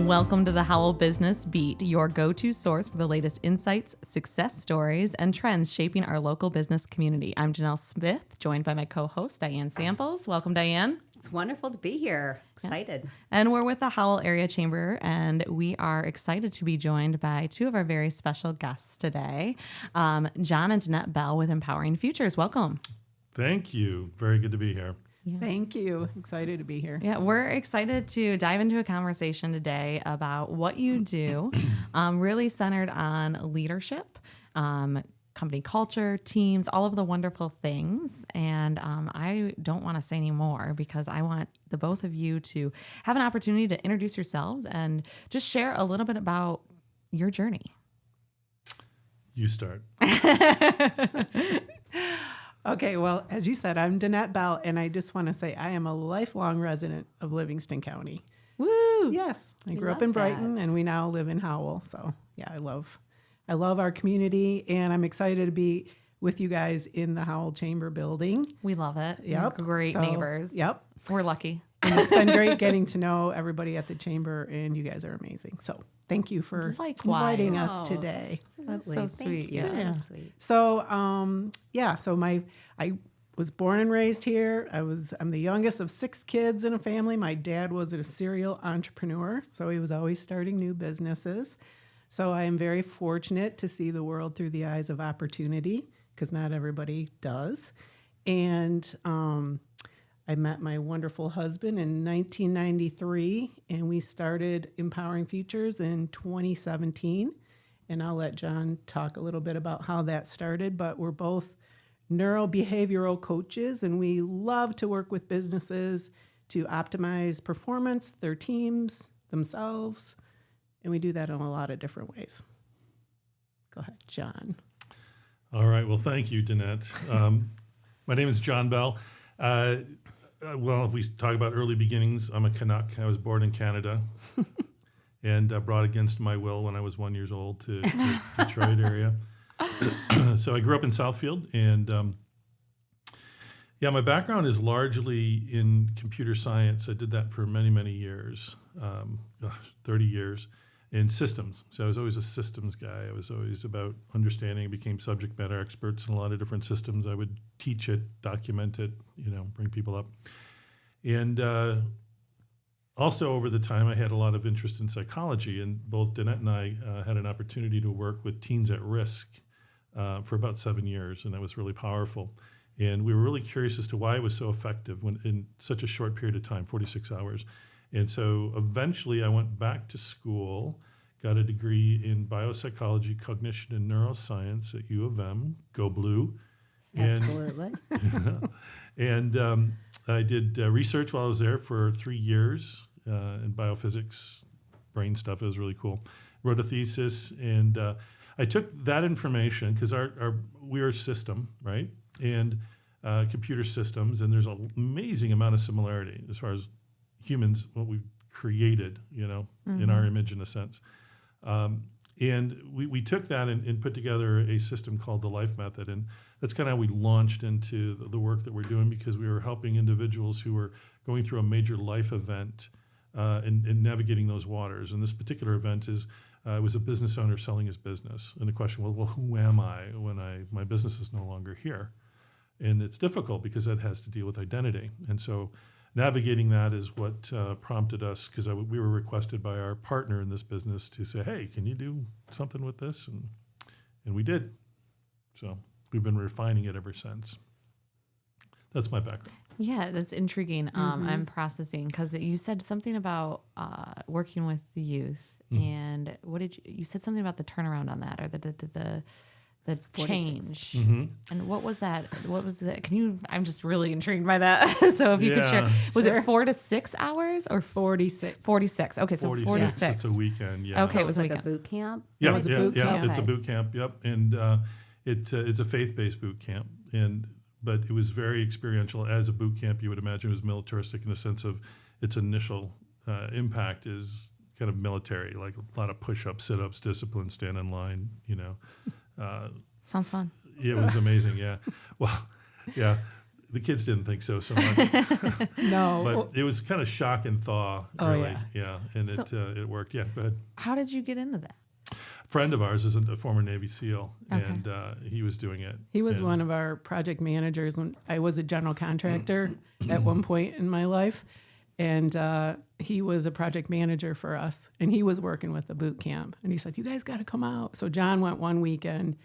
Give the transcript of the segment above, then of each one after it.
Welcome to the Howell Business Beat, your go-to source for the latest insights, success stories, and trends shaping our local business community. I'm Janelle Smith, joined by my co-host, Dianne Samples. Welcome, Dianne. It's wonderful to be here. Excited. Yeah. And we're with the Howell Area Chamber, and we are excited to be joined by two of our very special guests today, John and Danette Bell with Empowering Futures. Welcome. Thank you. Very good to be here. Yeah. Thank you. Excited to be here. Yeah, we're excited to dive into a conversation today about what you do, really centered on leadership, company culture, teams, all of the wonderful things. And I don't want to say any more because I want the both of you to have an opportunity to introduce yourselves and just share a little bit about your journey. You start. Okay, well, as you said, I'm Danette Bell, and I just want to say I am a lifelong resident of Livingston County. Woo! Yes, I grew up in Brighton, and we now live in Howell. So, yeah, I love our community, and I'm excited to be with you guys in the Howell Chamber building. We love it. Yep. Great neighbors. Yep. We're lucky. And it's been great getting to know everybody at the chamber, and you guys are amazing. So thank you for inviting us today. That's so sweet. Yeah. Sweet. So, I was born and raised here. I'm the youngest of 6 kids in a family. My dad was a serial entrepreneur, so he was always starting new businesses. So I am very fortunate to see the world through the eyes of opportunity, because not everybody does. And I met my wonderful husband in 1993, and we started Empowering Futures in 2017. And I'll let John talk a little bit about how that started, but we're both neurobehavioral coaches, and we love to work with businesses to optimize performance, their teams, themselves, and we do that in a lot of different ways. Go ahead, John. All right. Well, thank you, Danette. My name is John Bell. Well, if we talk about early beginnings, I'm a Canuck. I was born in Canada and brought against my will when I was 1 year old to the Detroit area. So I grew up in Southfield, and my background is largely in computer science. I did that for many, many years, 30 years, in systems. So I was always a systems guy. I was always about understanding, became subject matter experts in a lot of different systems. I would teach it, document it, bring people up. And also over the time, I had a lot of interest in psychology, and both Danette and I had an opportunity to work with teens at risk for about 7 years, and that was really powerful. And we were really curious as to why it was so effective when in such a short period of time, 46 hours. And so eventually I went back to school, got a degree in biopsychology, cognition, and neuroscience at U of M, go blue. Absolutely. And I did research while I was there for 3 years in biophysics, brain stuff. It was really cool. Wrote a thesis, and I took that information because we are a system, right? And computer systems, and there's an amazing amount of similarity as far as humans, what we've created, in our image in a sense. And we took that and put together a system called the Life Method. And that's kind of how we launched into the work that we're doing, because we were helping individuals who were going through a major life event and navigating those waters. And this particular event was a business owner selling his business. And the question was, well, who am I when my business is no longer here? And it's difficult because that has to deal with identity. And so navigating that is what prompted us, because we were requested by our partner in this business to say, hey, can you do something with this? And we did. So we've been refining it ever since. That's my background. Yeah, that's intriguing. I'm processing because you said something about working with the youth, and what did you said something about the turnaround on that, or the change. Mm-hmm. And what was that? What was that? I'm just really intrigued by that. So if you could share, was it 4 to 6 hours or 46? 46. Okay, so 46. It's a weekend. Yeah. Okay, So it was like a weekend. a boot camp. Yeah, It was a boot camp. It's a boot camp. Yep, and it's a faith-based boot camp, but it was very experiential. As a boot camp, you would imagine it was militaristic in the sense of its initial impact is kind of military, like a lot of push-ups, sit-ups, discipline, stand in line, Sounds fun. Yeah, it was amazing, yeah. Well, yeah. The kids didn't think so much. No. But it was kind of shock and thaw, really. Yeah. And it worked. Yeah, go ahead. How did you get into that? Friend of ours is a former Navy SEAL, and he was doing it. He was And one of our project managers when I was a general contractor at one point in my life. And he was a project manager for us. And he was working with the boot camp. And he said, you guys got to come out. So John went one weekend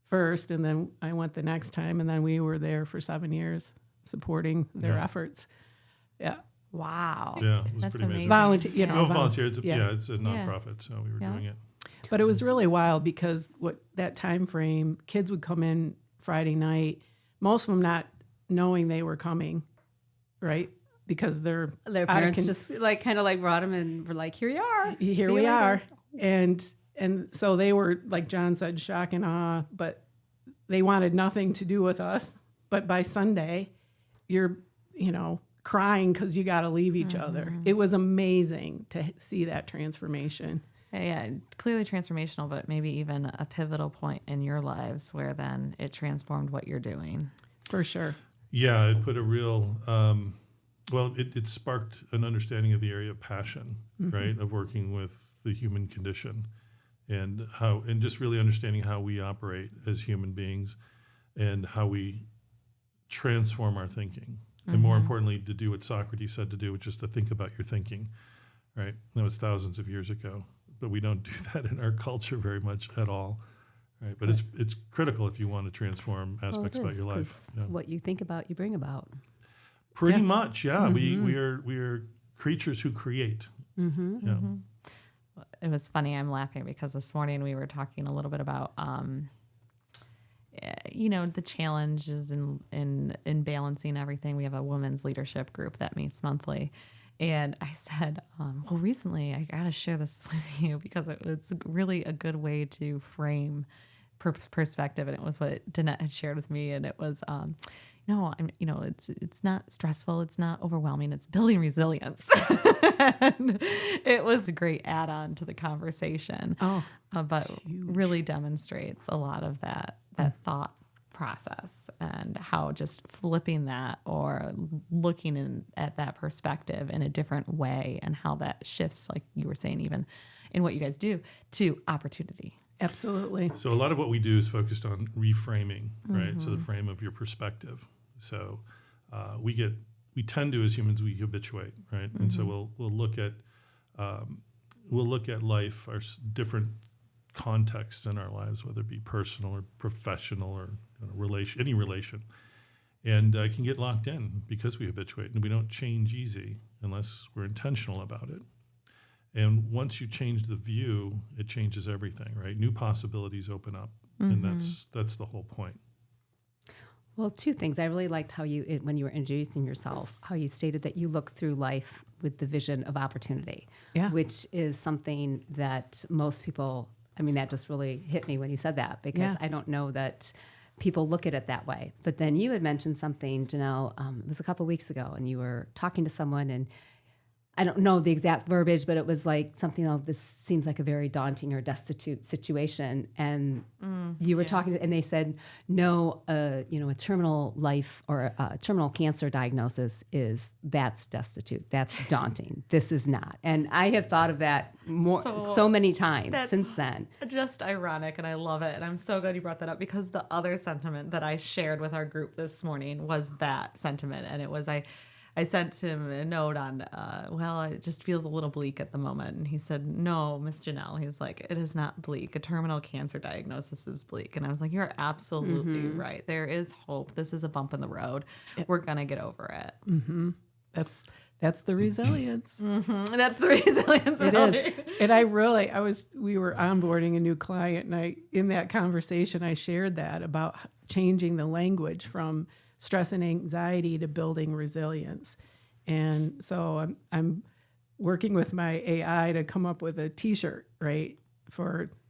first, and then I went the next time. And then we were there for 7 years supporting their efforts. Yeah. Wow. Yeah, it was That's pretty amazing. amazing. Volunteer. It's Yeah. it's a nonprofit, so we were doing it. But it was really wild because that time frame, kids would come in Friday night, most of them not knowing they were coming, right? Because their parents just kind of brought them and were like, here you are. Here we are. And so they were, like John said, shock and awe, but they wanted nothing to do with us. But by Sunday, you're, crying because you got to leave each other. It was amazing to see that transformation. Yeah, clearly transformational, but maybe even a pivotal point in your lives where then it transformed what you're doing. For sure. Yeah, it put a real, it sparked an understanding of the area of passion, right, of working with the human condition and just really understanding how we operate as human beings and how we transform our thinking. And more importantly, to do what Socrates said to do, which is to think about your thinking, right? That was thousands of years ago. But we don't do that in our culture very much at all, right? But it's critical if you want to transform aspects about your life. Yeah. What you think about, you bring about. Pretty much, yeah. We are creatures who create. Yeah. It was funny. I'm laughing because this morning we were talking a little bit about, the challenges in balancing everything. We have a women's leadership group that meets monthly. And I said, recently I got to share this with you because it's really a good way to frame perspective. And it was what Danette had shared with me. And it was, it's not stressful. It's not overwhelming. It's building resilience. And it was a great add-on to the conversation. But really demonstrates a lot of that thought process and how just flipping that or looking at that perspective in a different way and how that shifts, like you were saying, even in what you guys do, to opportunity. Absolutely. So a lot of what we do is focused on reframing, right? So the frame of your perspective. So we tend to, as humans, we habituate, right? And so we'll look at life, our different contexts in our lives, whether it be personal or professional or any relation, and can get locked in because we habituate and we don't change easy unless we're intentional about it. And once you change the view, it changes everything, right? New possibilities open up, and that's the whole point. Well, two things. I really liked how when you were introducing yourself, how you stated that you look through life with the vision of opportunity, which is something that most people, that just really hit me when you said that, because I don't know that people look at it that way. But then you had mentioned something, Janelle, it was a couple of weeks ago, and you were talking to someone, and I don't know the exact verbiage, but it was like something of this seems like a very daunting or destitute situation. And you were talking, and they said, no, a terminal life or a terminal cancer diagnosis that's destitute. That's daunting. This is not. And I have thought of that so many times since then. Just ironic, and I love it. And I'm so glad you brought that up because the other sentiment that I shared with our group this morning was that sentiment. And it was, I sent him a note on, it just feels a little bleak at the moment. And he said, no, Miss Janelle. He's like, it is not bleak. A terminal cancer diagnosis is bleak. And I was like, you're absolutely right. There is hope. This is a bump in the road. We're going to get over it. Mm-hmm. That's the resilience. That's the resilience. It is. And we were onboarding a new client, and in that conversation, I shared that about changing the language from stress and anxiety to building resilience. And so I'm working with my AI to come up with a t-shirt, right?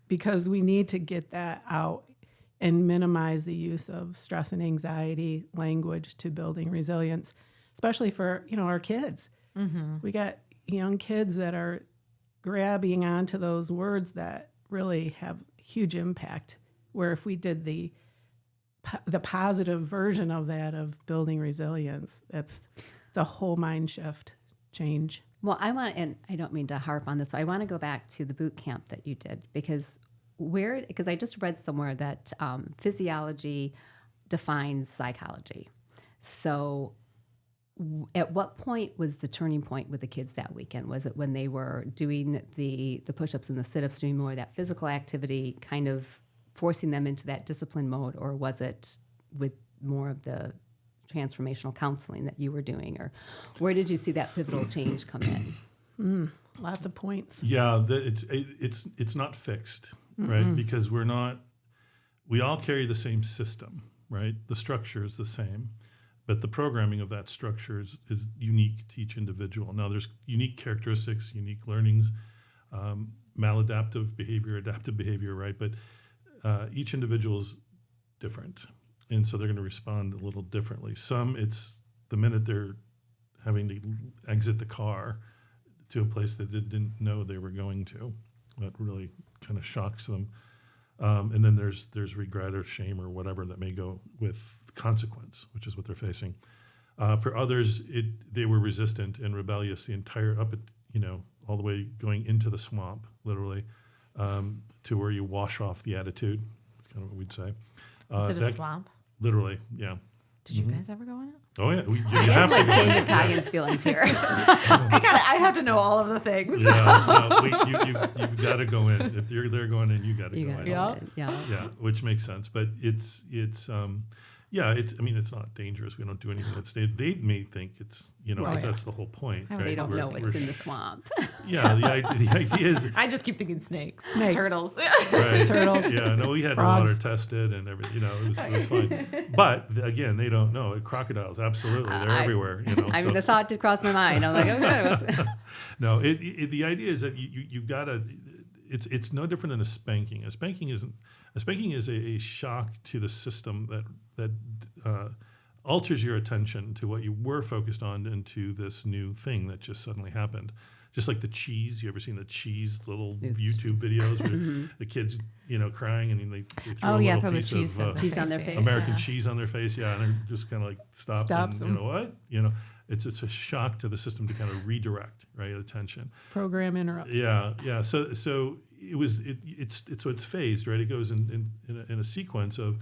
Because we need to get that out and minimize the use of stress and anxiety language to building resilience, especially for, our kids. We got young kids that are grabbing onto those words that really have huge impact, where if we did the the positive version of that, of building resilience. It's a whole mind shift change. Well, and I don't mean to harp on this, but I want to go back to the boot camp that you did, because I just read somewhere that physiology defines psychology. So at what point was the turning point with the kids that weekend? Was it when they were doing the push-ups and the sit-ups, doing more of that physical activity, kind of forcing them into that discipline mode, or was it with more of the transformational counseling that you were doing, or where did you see that pivotal change come in? Lots of points. Yeah, it's not fixed, right? Because we all carry the same system, right? The structure is the same, but the programming of that structure is unique to each individual. Now, there's unique characteristics, unique learnings, maladaptive behavior, adaptive behavior, right? But each individual is different, and so they're going to respond a little differently. Some, it's the minute they're having to exit the car to a place that they didn't know they were going to, that really kind of shocks them. And then there's regret or shame or whatever that may go with consequence, which is what they're facing. For others, they were resistant and rebellious the entire all the way going into the swamp, literally, to where you wash off the attitude. That's kind of what we'd say. Is it a swamp? Literally, yeah. Did you guys ever go in it? Oh yeah, you I have like to go. David Coggin's feelings here. I have to know all of the things. Yeah, no, you've got to go in. If they're going in, you got to go in. Yeah, which makes sense. But it's not dangerous. We don't do anything that's they may think it's but that's the whole point. Right? They don't know what's in the swamp. Yeah, the idea is. I just keep thinking snakes. Turtles. Right. Turtles. Yeah, no, we had Frogs. the water tested and everything. It was fine. But again, they don't know. Crocodiles, absolutely, they're everywhere. The thought did cross my mind. I'm like, okay. No, the idea is that you've got to. It's no different than a spanking. A spanking is a shock to the system that alters your attention to what you were focused on into this new thing that just suddenly happened. Just like the cheese. You ever seen the cheese little YouTube videos where the kids, crying and they throw a little piece of cheese on their face. American cheese on their face, yeah, and they just kind of like stops and, them. It's a shock to the system to kind of redirect, right, attention. Program interrupt. Yeah. So it's phased, right? It goes in a sequence of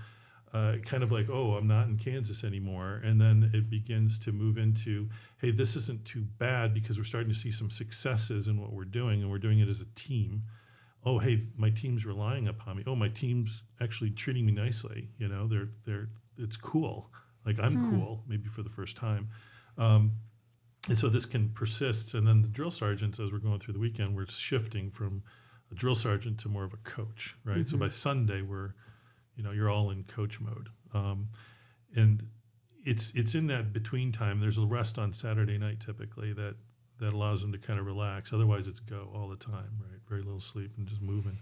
kind of like, oh, I'm not in Kansas anymore, and then it begins to move into, hey, this isn't too bad because we're starting to see some successes in what we're doing, and we're doing it as a team. Oh, hey, my team's relying upon me. Oh, my team's actually treating me nicely. It's cool. Like I'm cool, maybe for the first time. And so this can persist. And then the drill sergeants, as we're going through the weekend, we're shifting from a drill sergeant to more of a coach, right? Mm-hmm. So by Sunday, you're all in coach mode. And it's in that between time. There's a rest on Saturday night typically that allows them to kind of relax. Otherwise, it's go all the time, right? Very little sleep and just moving.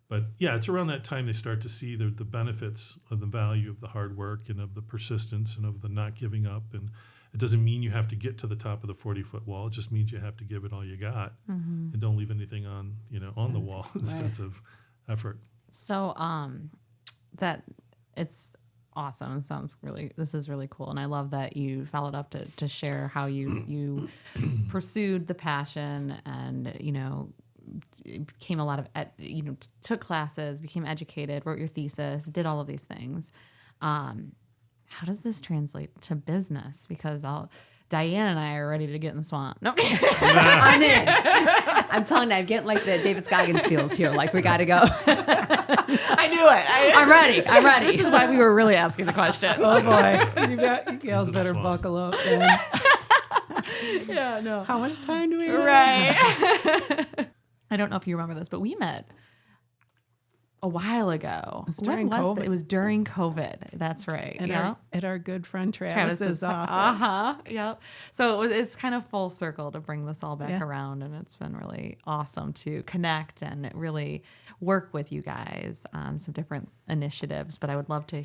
But yeah, it's around that time they start to see the benefits of the value of the hard work and of the persistence and of the not giving up. And it doesn't mean you have to get to the top of the 40-foot wall. It just means you have to give it all you got and don't leave anything on the wall in the sense of effort. So that it's awesome. This is really cool. And I love that you followed up to share how you pursued the passion and, became a lot of, took classes, became educated, wrote your thesis, did all of these things. How does this translate to business? Because Dianne and I are ready to get in the swamp. No, I'm in. I'm telling you, I'm getting like the David Scoggins feels here. Like we got to go. I knew it. I'm ready. This is why we were really asking the questions. Oh boy, you gals better buckle up. Then. Yeah, no. How much time do we have? Right. I don't know if you remember this, but we met a while ago. During COVID. It was during COVID. That's right. At our good friend Travis's office. Yeah. So it's kind of full circle to bring this all back around, and it's been really awesome to connect and really work with you guys on some different initiatives. But I would love to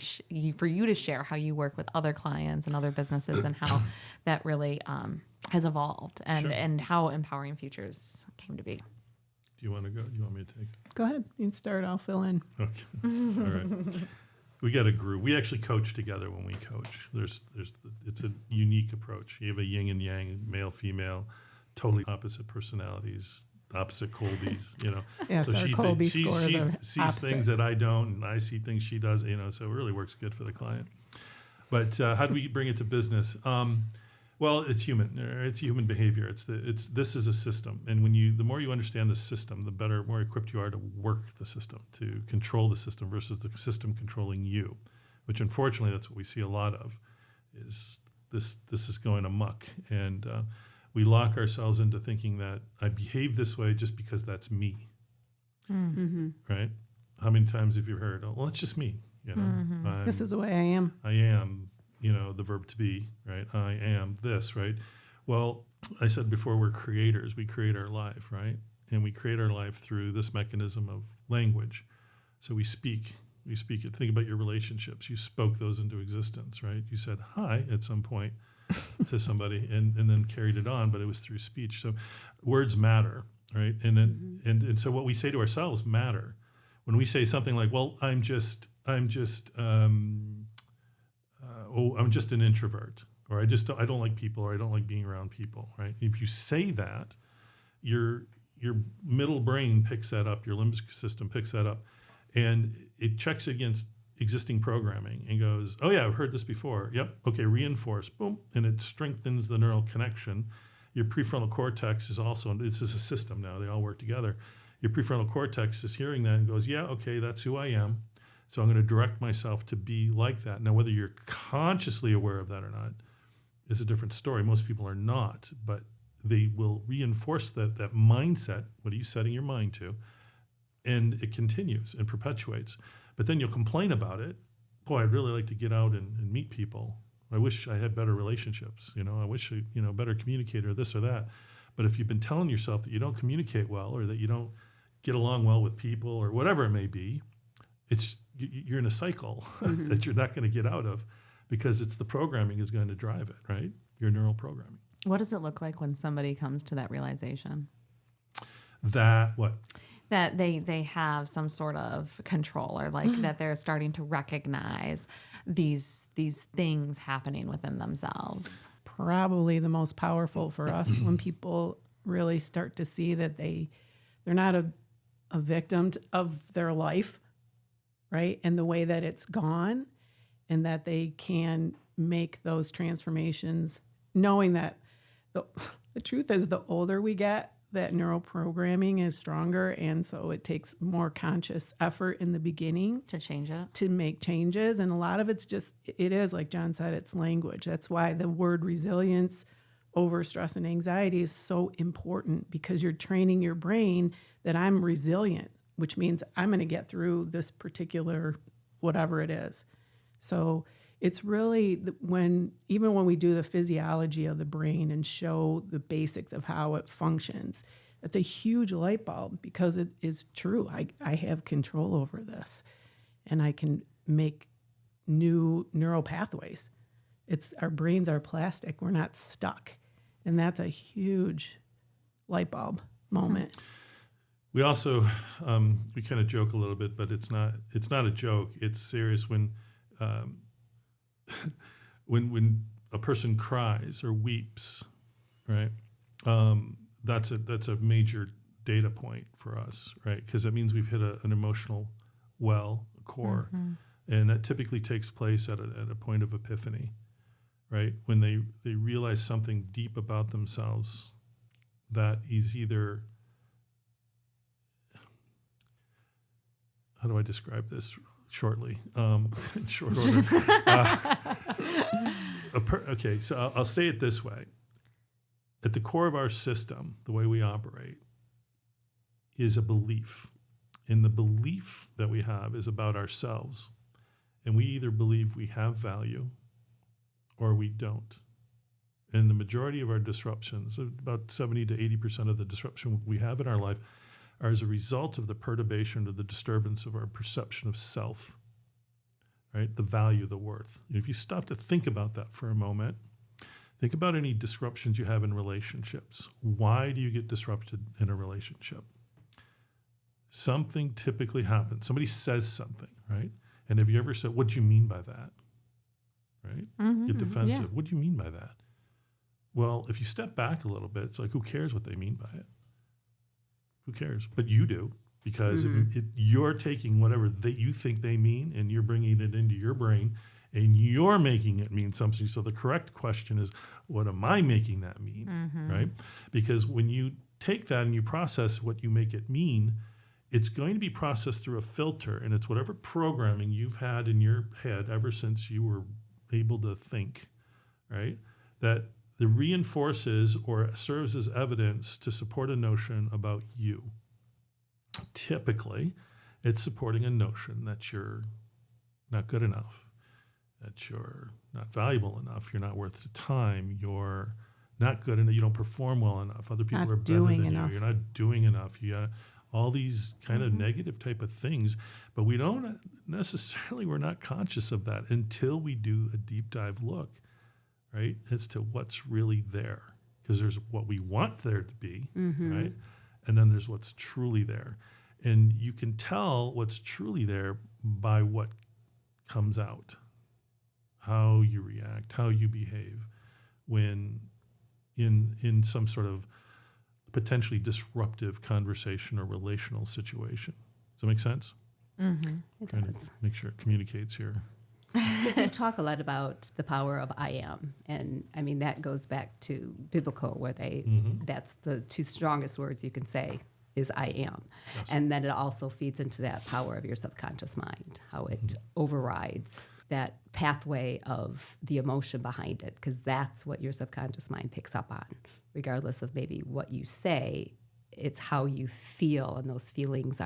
for you to share how you work with other clients and other businesses and how that really has evolved and how Empowering Futures came to be. Do you want to go? Do you want me to take it? Go ahead. You can start. I'll fill in. Okay. All we got a group. We actually coach together when we coach. It's a unique approach. You have a yin and yang, male, female, totally opposite personalities, opposite Colbys, Yes, so our Colby scores she are sees opposite. things that I don't, and I see things she does, so it really works good for the client. But how do we bring it to business? Well, it's human. It's human behavior. This is a system, and the more you understand the system, the better, more equipped you are to work the system, to control the system versus the system controlling you. Which, unfortunately, that's what we see a lot of. Is this is going amok, and we lock ourselves into thinking that I behave this way just because that's me. Mm-hmm. Right? How many times have you heard? Oh, well, it's just me. This is the way I am. I am. The verb to be, right? I am this, right? Well, I said before, we're creators. We create our life, right? And we create our life through this mechanism of language. So we speak it. Think about your relationships. You spoke those into existence, right? You said hi at some point to somebody and then carried it on, but it was through speech. So words matter, right? And then, and so what we say to ourselves matter. When we say something like, well, I'm just an introvert, or I don't like people, or I don't like being around people, right? If you say that, your middle brain picks that up, your limbic system picks that up, and it checks against existing programming and goes, oh yeah, I've heard this before. Yep, okay, reinforce, boom, and it strengthens the neural connection. Your prefrontal cortex is also, this is a system now, they all work together. Your prefrontal cortex is hearing that and goes, yeah, okay, that's who I am. So I'm going to direct myself to be like that. Now, whether you're consciously aware of that or not is a different story. Most people are not, but they will reinforce that mindset. What are you setting your mind to? And it continues and perpetuates. But then you'll complain about it. Boy, I'd really like to get out and meet people. I wish I had better relationships. I wish I, better communicator, this or that. But if you've been telling yourself that you don't communicate well, or that you don't get along well with people, or whatever it may be, you're in a cycle that you're not going to get out of, because it's the programming is going to drive it, right? Your neural programming. What does it look like when somebody comes to that realization? That what? That they have some sort of control, or like that they're starting to recognize these things happening within themselves. Probably the most powerful for us when people really start to see that they're not a victim of their life, right? And the way that it's gone, and that they can make those transformations, knowing that the truth is, the older we get, that neural programming is stronger. And so it takes more conscious effort in the beginning To change it. to make changes. And a lot of it's just, it is, like John said, it's language. That's why the word resilience over stress and anxiety is so important, because you're training your brain that I'm resilient, which means I'm going to get through this particular whatever it is. So it's really even when we do the physiology of the brain and show the basics of how it functions, it's a huge light bulb, because it is true. I have control over this, and I can make new neural pathways. Our brains are plastic. We're not stuck. And that's a huge light bulb moment. We also, we kind of joke a little bit, but it's not a joke. It's serious when a person cries or weeps, right? That's a major data point for us, right? Because that means we've hit an emotional core, and that typically takes place at a point of epiphany, right? When they realize something deep about themselves that is either, how do I describe this shortly? In short order. Okay, so I'll say it this way. At the core of our system, the way we operate, is a belief. And the belief that we have is about ourselves. And we either believe we have value or we don't. And the majority of our disruptions, about 70 to 80% of the disruption we have in our life, are as a result of the perturbation or the disturbance of our perception of self, right? The value, the worth. And if you stop to think about that for a moment, think about any disruptions you have in relationships. Why do you get disrupted in a relationship? Something typically happens. Somebody says something, right? And have you ever said, what do you mean by that? Right? Get defensive. Yeah. What do you mean by that? Well, if you step back a little bit, it's like, who cares what they mean by it? Who cares? But you do, because you're taking whatever you think they mean and you're bringing it into your brain and you're making it mean something. So the correct question is, what am I making that mean? Right? Because when you take that and you process what you make it mean, it's going to be processed through a filter, and it's whatever programming you've had in your head ever since you were able to think, right? That reinforces or serves as evidence to support a notion about you. Typically, it's supporting a notion that you're not good enough, that you're not valuable enough, you're not worth the time, you're not good enough, you don't perform well enough, other people Not are better doing than enough. you, you're not doing enough, you got all these kind of negative type of things, but we don't necessarily, we're not conscious of that until we do a deep dive look, right, as to what's really there. Because there's what we want there to be, right? And then there's what's truly there. And you can tell what's truly there by what comes out, how you react, how you behave when in some sort of potentially disruptive conversation or relational situation. Does that make sense? It Trying to does. make sure it communicates here. Because you talk a lot about the power of I am. And I mean, that goes back to biblical, where that's the two strongest words you can say is I am. Yes. And then it also feeds into that power of your subconscious mind, how it overrides that pathway of the emotion behind it, because that's what your subconscious mind picks up on. Regardless of maybe what you say, it's how you feel, and those feelings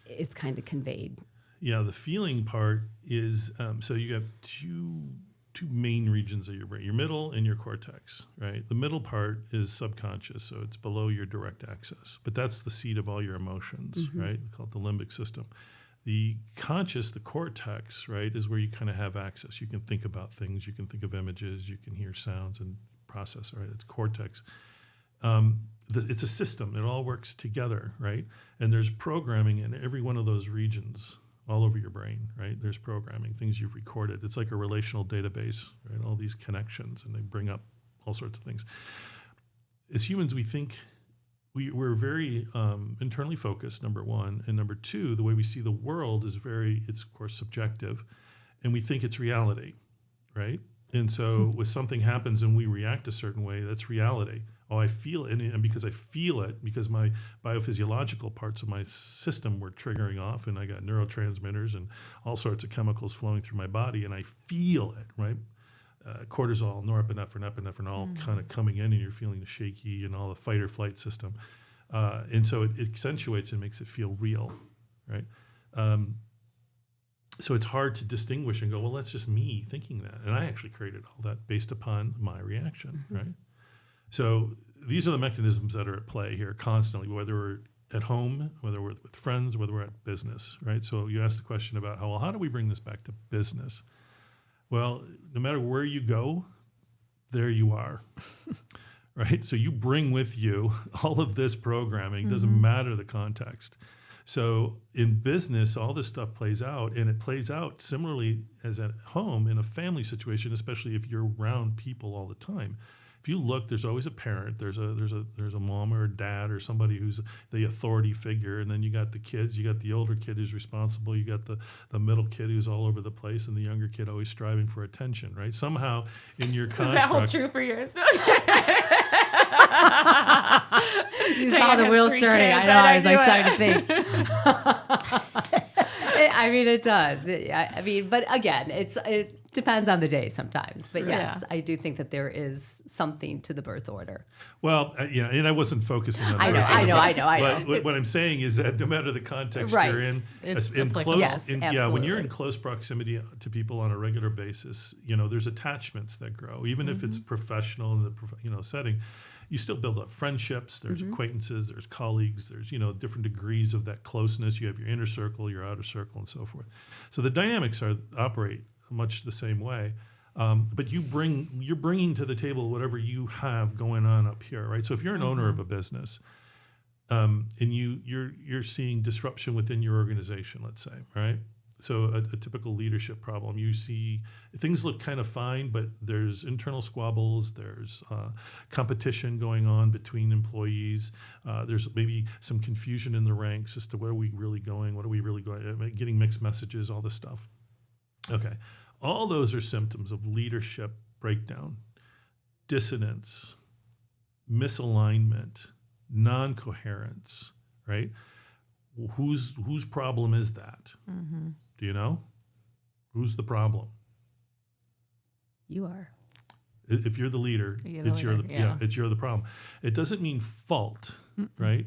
is kind of conveyed. Yeah, the feeling part is, so you have two main regions of your brain, your middle and your cortex, right? The middle part is subconscious, so it's below your direct access, but that's the seat of all your emotions, right? We call it the limbic system. The conscious, the cortex, right, is where you kind of have access. You can think about things, you can think of images, you can hear sounds and process, right? It's cortex. It's a system. It all works together, right? And there's programming in every one of those regions all over your brain, right? There's programming, things you've recorded. It's like a relational database, right? All these connections, and they bring up all sorts of things. As humans, we think we're very internally focused, number one. And number two, the way we see the world is it's of course subjective, and we think it's reality, right? And so when something happens and we react a certain way, that's reality. Oh, I feel it, and because I feel it, because my biophysiological parts of my system were triggering off, and I got neurotransmitters and all sorts of chemicals flowing through my body, and I feel it, right? Cortisol, norepinephrine, all kind of coming in, and you're feeling the shaky and all the fight or flight system. And so it accentuates and makes it feel real, right? So it's hard to distinguish and go, well, that's just me thinking that. And I actually created all that based upon my reaction, right? So these are the mechanisms that are at play here constantly, whether we're at home, whether we're with friends, whether we're at business, right? So you asked the question about how do we bring this back to business? Well, no matter where you go, there you are, right? So you bring with you all of this programming, doesn't matter the context. So in business, all this stuff plays out, and it plays out similarly as at home in a family situation, especially if you're around people all the time. If you look, there's always a parent, there's a mom or a dad or somebody who's the authority figure, and then you got the kids, you got the older kid who's responsible, you got the middle kid who's all over the place, and the younger kid always striving for attention, right? Somehow in your construct. Is that hold true for yours? You saw the wheels turning. I know. I was like starting to think. I mean, it does. But again, it depends on the day sometimes. But yes, I do think that there is something to the birth order. Well, yeah, and I wasn't focusing on that. I know. But what I'm saying is that no matter the context Right. you're in, It's in applicable. close, Yes, when you're absolutely. in close proximity to people on a regular basis, there's attachments that grow, even if it's professional in the setting. You still build up friendships. There's acquaintances. There's colleagues. There's different degrees of that closeness. You have your inner circle, your outer circle, and so forth. So the dynamics operate much the same way. But you're bringing to the table whatever you have going on up here, right? So if you're an owner of a business, and you're seeing disruption within your organization, let's say, right? So a typical leadership problem, you see things look kind of fine, but there's internal squabbles, there's competition going on between employees, there's maybe some confusion in the ranks as to where are we really going, what are we really going, getting mixed messages, all this stuff. Okay, all those are symptoms of leadership breakdown, dissonance, misalignment, non-coherence, right? Whose problem is that? Mm-hmm. Do you know? Who's the problem? You are. If you're the leader, it's you're the problem. It doesn't mean fault, right?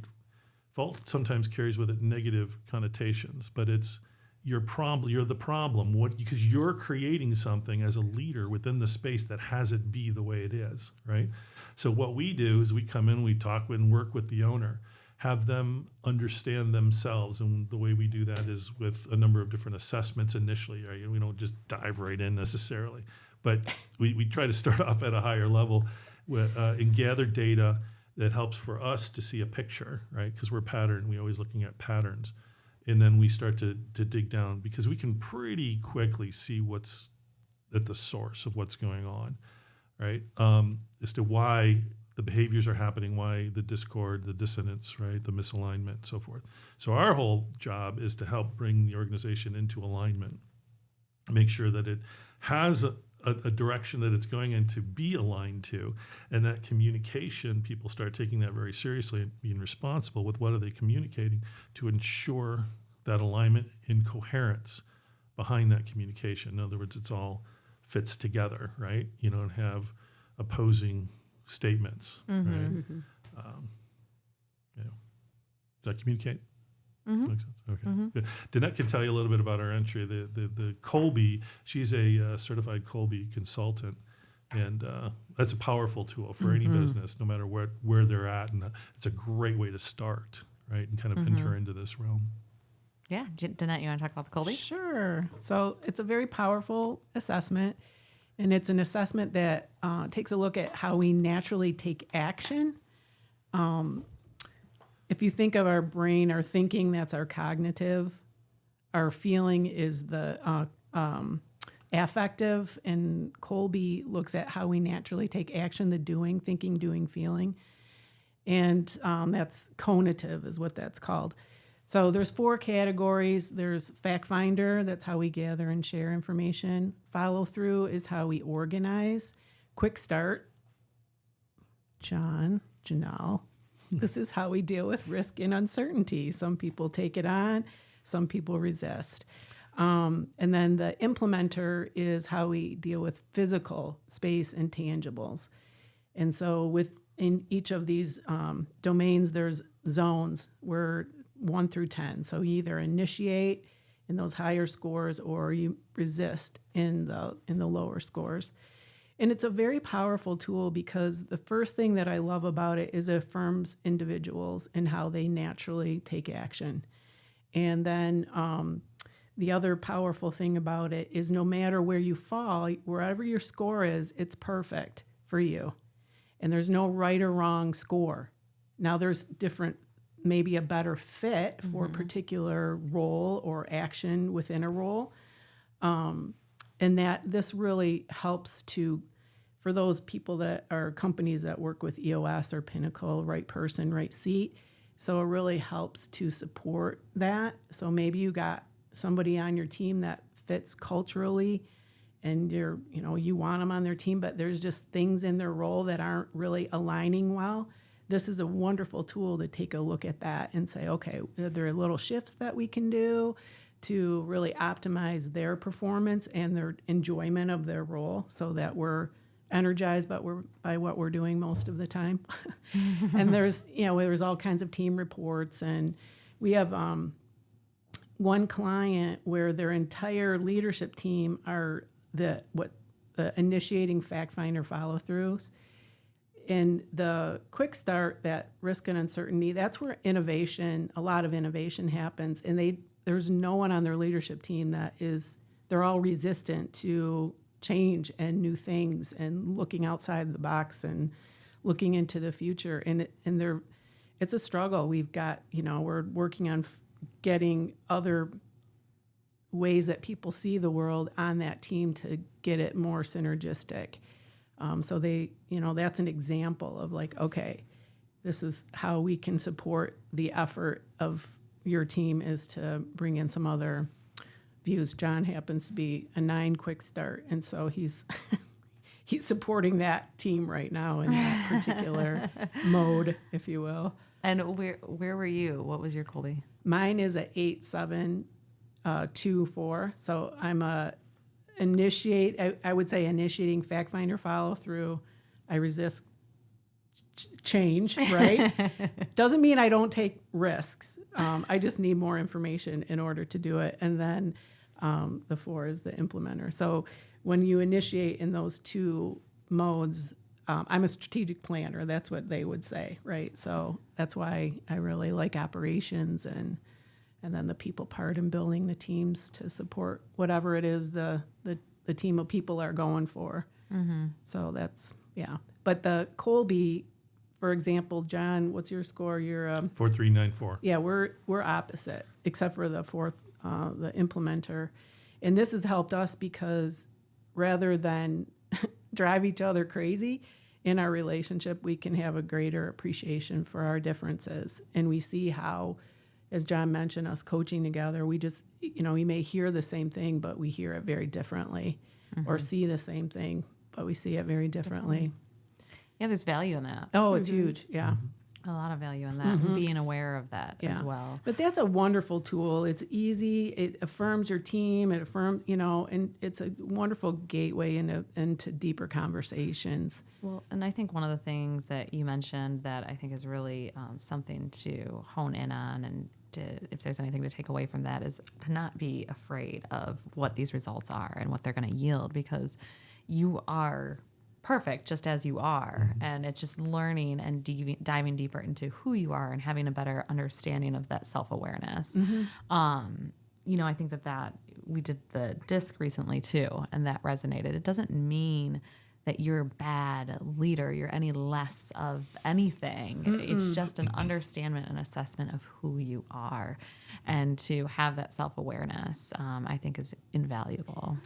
Fault sometimes carries with it negative connotations, but it's your problem. You're the problem. Because you're creating something as a leader within the space that has it be the way it is, right? So what we do is we come in, we talk and work with the owner, have them understand themselves. And the way we do that is with a number of different assessments initially, right? We don't just dive right in necessarily, but we try to start off at a higher level and gather data that helps for us to see a picture, right? Because we're pattern, we're always looking at patterns. And then we start to dig down because we can pretty quickly see what's at the source of what's going on, right? As to why the behaviors are happening, why the discord, the dissonance, right, the misalignment, so forth. So our whole job is to help bring the organization into alignment, make sure that it has a direction that it's going in to be aligned to, and that communication, people start taking that very seriously and being responsible with what are they communicating to ensure that alignment and coherence behind that communication. In other words, it's all fits together, right? You don't have opposing statements, right? Mm-hmm. Does that communicate? Mm-hmm. Makes sense? Okay. Mm-hmm. Danette can tell you a little bit about our entry. The Colby, she's a certified Colby consultant, and that's a powerful tool for any business, no matter where they're at, and it's a great way to start, right, and kind of enter into this realm. Yeah, Danette, you want to talk about the Colby? Sure. So it's a very powerful assessment, and it's an assessment that takes a look at how we naturally take action. If you think of our brain, our thinking, that's our cognitive. Our feeling is the affective, and Colby looks at how we naturally take action, the doing, thinking, doing, feeling. And that's conative is what that's called. So there's 4 categories. There's fact finder, that's how we gather and share information. Follow through is how we organize. Quick start, Janelle. This is how we deal with risk and uncertainty. Some people take it on, some people resist. And then the implementer is how we deal with physical space and tangibles. And so within each of these domains, there's zones where 1 through 10. So you either initiate in those higher scores or you resist in the lower scores. And it's a very powerful tool because the first thing that I love about it is it affirms individuals and how they naturally take action. And then the other powerful thing about it is no matter where you fall, wherever your score is, it's perfect for you. And there's no right or wrong score. Now there's different, maybe a better fit for a particular role or action within a role. And that this really helps for those people that are companies that work with EOS or Pinnacle, right person, right seat. So it really helps to support that. So maybe you got somebody on your team that fits culturally and you want them on their team, but there's just things in their role that aren't really aligning well. This is a wonderful tool to take a look at that and say, okay, there are little shifts that we can do to really optimize their performance and their enjoyment of their role so that we're energized by what we're doing most of the time. And there's all kinds of team reports, and we have one client where their entire leadership team are the initiating fact finder follow throughs. And the quick start, that risk and uncertainty, that's where a lot of innovation happens. And there's no one on their leadership team they're all resistant to change and new things and looking outside the box and looking into the future. And it's a struggle. We've got, we're working on getting other ways that people see the world on that team to get it more synergistic. So they, that's an example of like, okay, this is how we can support the effort of your team is to bring in some other views. John happens to be a 9 quick start, and so he's he's supporting that team right now in that particular mode, if you will. And where were you? What was your Colby? Mine is a 8-7-2-4. So I'm I would say initiating fact finder follow through. I resist change, right? Doesn't mean I don't take risks. I just need more information in order to do it. And then the 4 is the implementer. So when you initiate in those 2 modes, I'm a strategic planner. That's what they would say, right? So that's why I really like operations and then the people part and building the teams to support whatever it is the team of people are going for. Mm-hmm. So that's, yeah. But the Colby, for example, John, what's your score? You're 4394. Yeah, we're opposite, except for the 4th, the implementer. And this has helped us because rather than drive each other crazy in our relationship, we can have a greater appreciation for our differences. And we see how, as John mentioned, us coaching together, we just, we may hear the same thing, but we hear it very differently, or see the same thing, but we see it very differently. Yeah, there's value in that. Oh, it's huge. Yeah. A lot of value in that, and being aware of that as well. But that's a wonderful tool. It's easy. It affirms your team. It affirms, and it's a wonderful gateway into deeper conversations. Well, and I think one of the things that you mentioned that I think is really something to hone in on, and if there's anything to take away from that, is to not be afraid of what these results are and what they're going to yield, because you are perfect just as you are, and it's just learning and diving deeper into who you are and having a better understanding of that self-awareness. I think that we did the disc recently too, and that resonated. It doesn't mean that you're a bad leader, you're any less of anything. It's just an understanding and assessment of who you are, and to have that self-awareness I think is invaluable.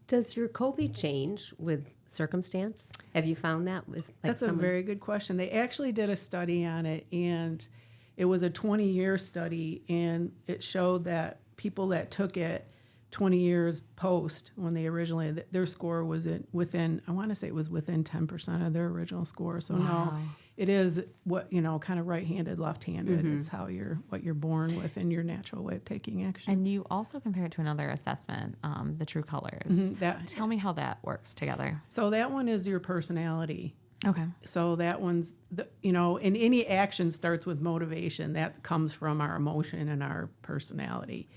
Does your Colby change with circumstance? Have you found that with That's a very good question. They actually did a study on it, and it was a 20-year study, and it showed that people that took it 20 years post, when they originally, their score was within, I want to say it was within 10% of their original score. So no, it is what, kind of right-handed, left-handed. It's what you're born with and your natural way of taking action. And you also compare it to another assessment, the True Colors. Tell me how that works together. So that one is your personality. Okay. So that one's, and any action starts with motivation. That comes from our emotion and our personality.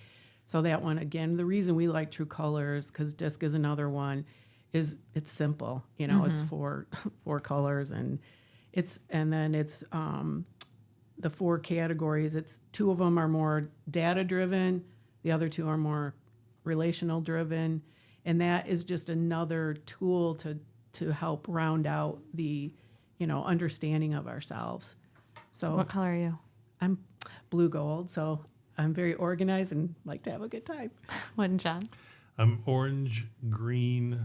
So that one, again, the reason we like True Colors, because DISC is another one, is it's simple. It's four colors, and then it's the 4 categories. It's 2 of them are more data driven, the other 2 are more relational driven, and that is just another tool to help round out the understanding of ourselves. So what color are you? I'm blue gold, so I'm very organized and like to have a good time. What, John? I'm orange, green,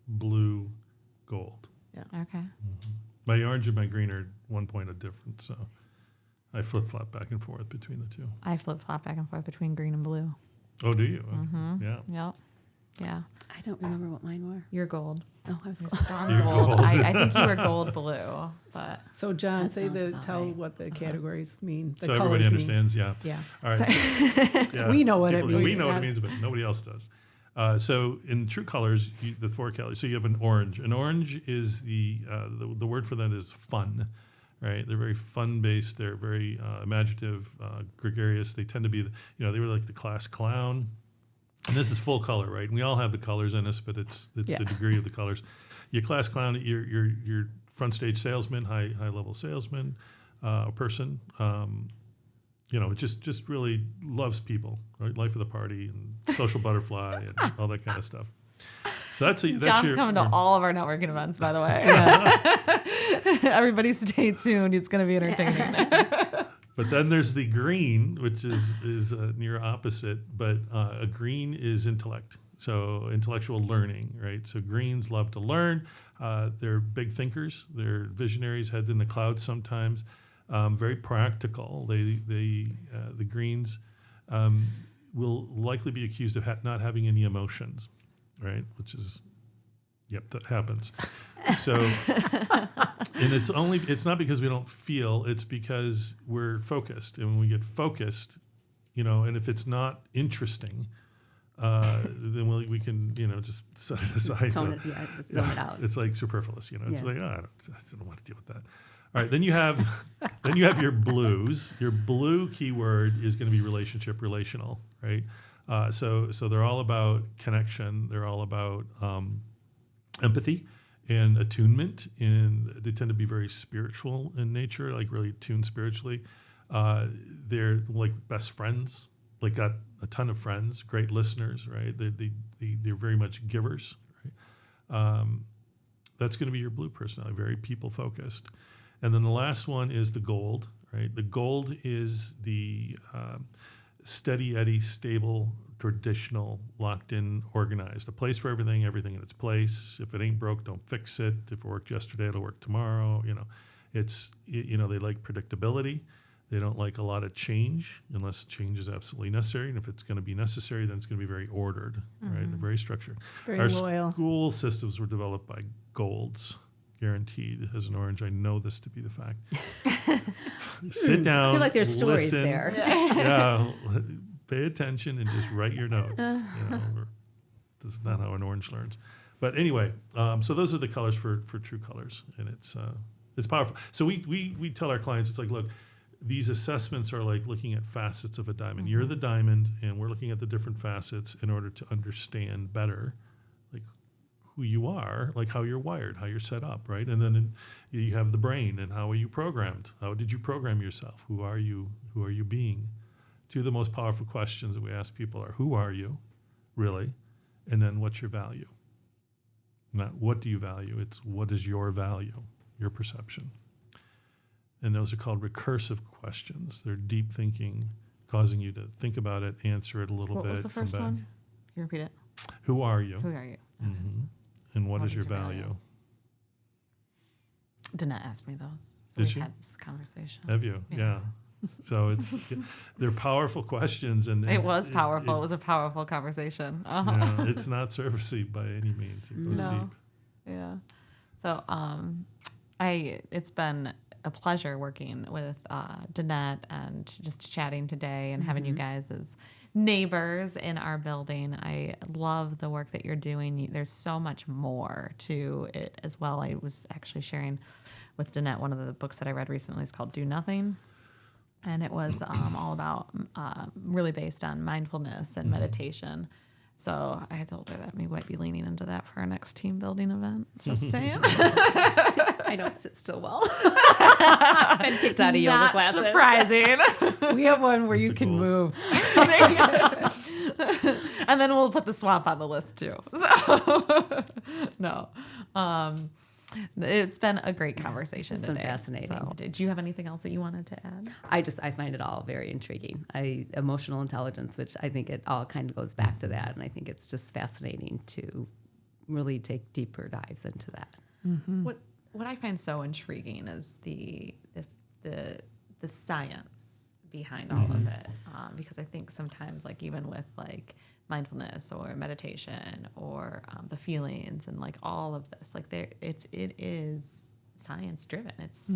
blue, gold. Yeah. Okay. My orange and my green are 1 point of difference, so I flip-flop back and forth between the 2. I flip-flop back and forth between green and blue. Oh, do you? Yeah. Yep. Yeah. I don't remember what mine were. You're gold. Oh, I was You're gold. strong You're gold. gold. I think you were gold blue, but So John, That sounds about tell right. what the categories mean. The So colors everybody mean. understands, yeah. Yeah. All right. Yeah, We know what it people- means. We know what Not- it means, but nobody else does. So in True Colors, the 4 colors. So you have an orange. An orange is the word for that is fun, right? They're very fun-based. They're very imaginative, gregarious. They tend to be, they were like the class clown. And this is full color, right? And we all have the colors in us, but it's the degree of the colors. Your class clown, your front stage salesman, high level salesman, person. Just really loves people, right? Life of the party and social butterfly and all that kind of stuff. So that's John's coming to all of our networking events, by the way. Everybody stay tuned. It's going to be entertaining. But then there's the green, which is near opposite. But a green is intellect, so intellectual learning, right? So greens love to learn. They're big thinkers. They're visionaries, head in the clouds sometimes. Very practical. The greens will likely be accused of not having any emotions, right? Which is, yep, that happens. So, and it's not because we don't feel, it's because we're focused. And when we get focused, and if it's not interesting, then we can, just set it aside. Just zone it out. It's like superfluous, It's like, I don't want to deal with that. All right, then you have your blues. Your blue keyword is going to be relational, right? So they're all about connection. They're all about empathy and attunement, and they tend to be very spiritual in nature, like really tuned spiritually. They're like best friends, like got a ton of friends, great listeners, right? They're very much givers, right? That's going to be your blue personality, very people focused. And then the last one is the gold, right? The gold is the steady Eddie, stable, traditional, locked in, organized. A place for everything in its place. If it ain't broke, don't fix it. If it worked yesterday, it'll work tomorrow. It's they like predictability. They don't like a lot of change unless change is absolutely necessary. And if it's going to be necessary, then it's going to be very ordered, right? They're very structured. Very loyal. School systems were developed by golds. Guaranteed. As an orange, I know this to be the fact. Sit down. I feel like there's stories listen, there. Yeah. Pay attention and just write your notes. This is not how an orange learns. But anyway, so those are the colors for true colors, and it's powerful. So we tell our clients, it's like, look, these assessments are like looking at facets of a diamond. Mm-hmm. You're the diamond, and we're looking at the different facets in order to understand better, like who you are, like how you're wired, how you're set up, right? And then you have the brain, and how are you programmed? How did you program yourself? Who are you? Who are you being? Two of the most powerful questions that we ask people are, who are you, really? And then what's your value? Not what do you value, it's what is your value, your perception. And those are called recursive questions. They're deep thinking, causing you to think about it, answer it a little bit. What was the first one? Can you repeat it? Who are you? Who are you? Mm-hmm. And what is your value? Danette asked me those. So Did we've she? had this conversation. Have you? Yeah. So they're powerful questions, and it was powerful. It was a powerful conversation. Yeah, it's not surfacey by any means. It goes deep. Yeah. So it's been a pleasure working with Danette and just chatting today and having you guys as neighbors in our building. I love the work that you're doing. There's so much more to it as well. I was actually sharing with Danette, one of the books that I read recently is called Do Nothing. And it was all about really based on mindfulness and meditation. So I had told her that we might be leaning into that for our next team building event. Just saying. I don't sit still well. I've been kicked out of yoga classes. Surprising. We have one where you can move. And then we'll put the swamp on the list too. So no. It's been a great conversation It's today. been fascinating. So, did you have anything else that you wanted to add? I find it all very intriguing. Emotional intelligence, which I think it all kind of goes back to that, and I think it's just fascinating to really take deeper dives into that. Mm-hmm. What I find so intriguing is the science behind all of it, because I think sometimes, like even with like mindfulness or meditation or the feelings and like all of this, like it is science driven. It's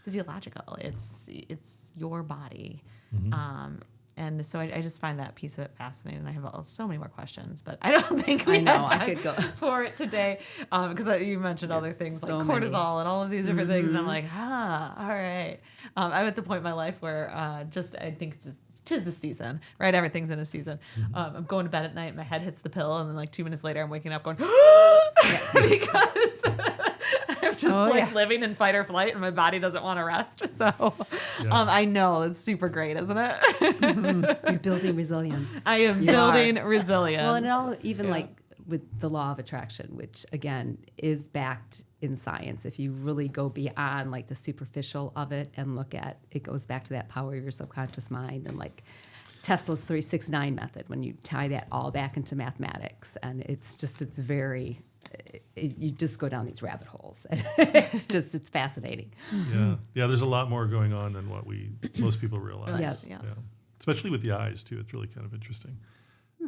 physiological. It's your body. And so I just find that piece of it fascinating. I have so many more questions, but I don't think we have time for it today, because you mentioned other things like cortisol and all of these different things. And I'm like, all right. I'm at the point in my life where I think tis the season, right? Everything's in a season. I'm going to bed at night, my head hits the pillow, and then like 2 minutes later, I'm waking up going, because I'm just living in fight or flight, and my body doesn't want to rest. So I know it's super great, isn't it? You're building resilience. I am building resilience. Well, and all even like with the law of attraction, which again is backed in science. If you really go beyond like the superficial of it and look at, it goes back to that power of your subconscious mind and like Tesla's 369 method, when you tie that all back into mathematics, and you just go down these rabbit holes. It's fascinating. Yeah. There's a lot more going on than what most people realize. Yeah. Especially with the eyes too. It's really kind of interesting.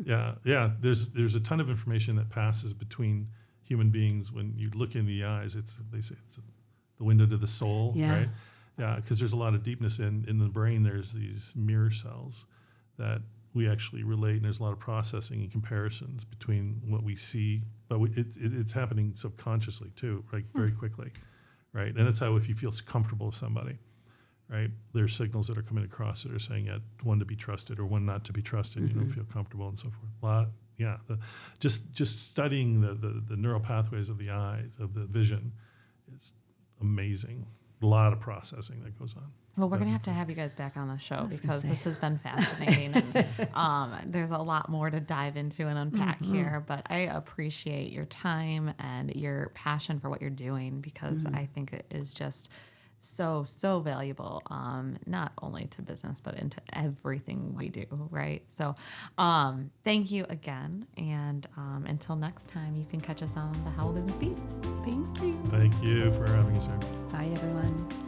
Yeah. There's a ton of information that passes between human beings when you look in the eyes. They say it's the window to the soul, right? Yeah, because there's a lot of deepness in the brain. There's these mirror cells that we actually relate, and there's a lot of processing and comparisons between what we see, but it's happening subconsciously too, like very quickly, right? And that's how, if you feel comfortable with somebody, right, there's signals that are coming across that are saying one to be trusted or one not to be trusted. You don't feel comfortable and so forth. Just studying the neural pathways of the eyes, of the vision, is amazing. A lot of processing that goes on. Well, we're going to have you guys back on the show because this has been fascinating. And there's a lot more to dive into and unpack here. But I appreciate your time and your passion for what you're doing, because I think it is just so valuable, not only to business, but into everything we do, right? So thank you again. And until next time, you can catch us on the How Will Business Be? Thank you. Thank you for having us here. Bye, everyone.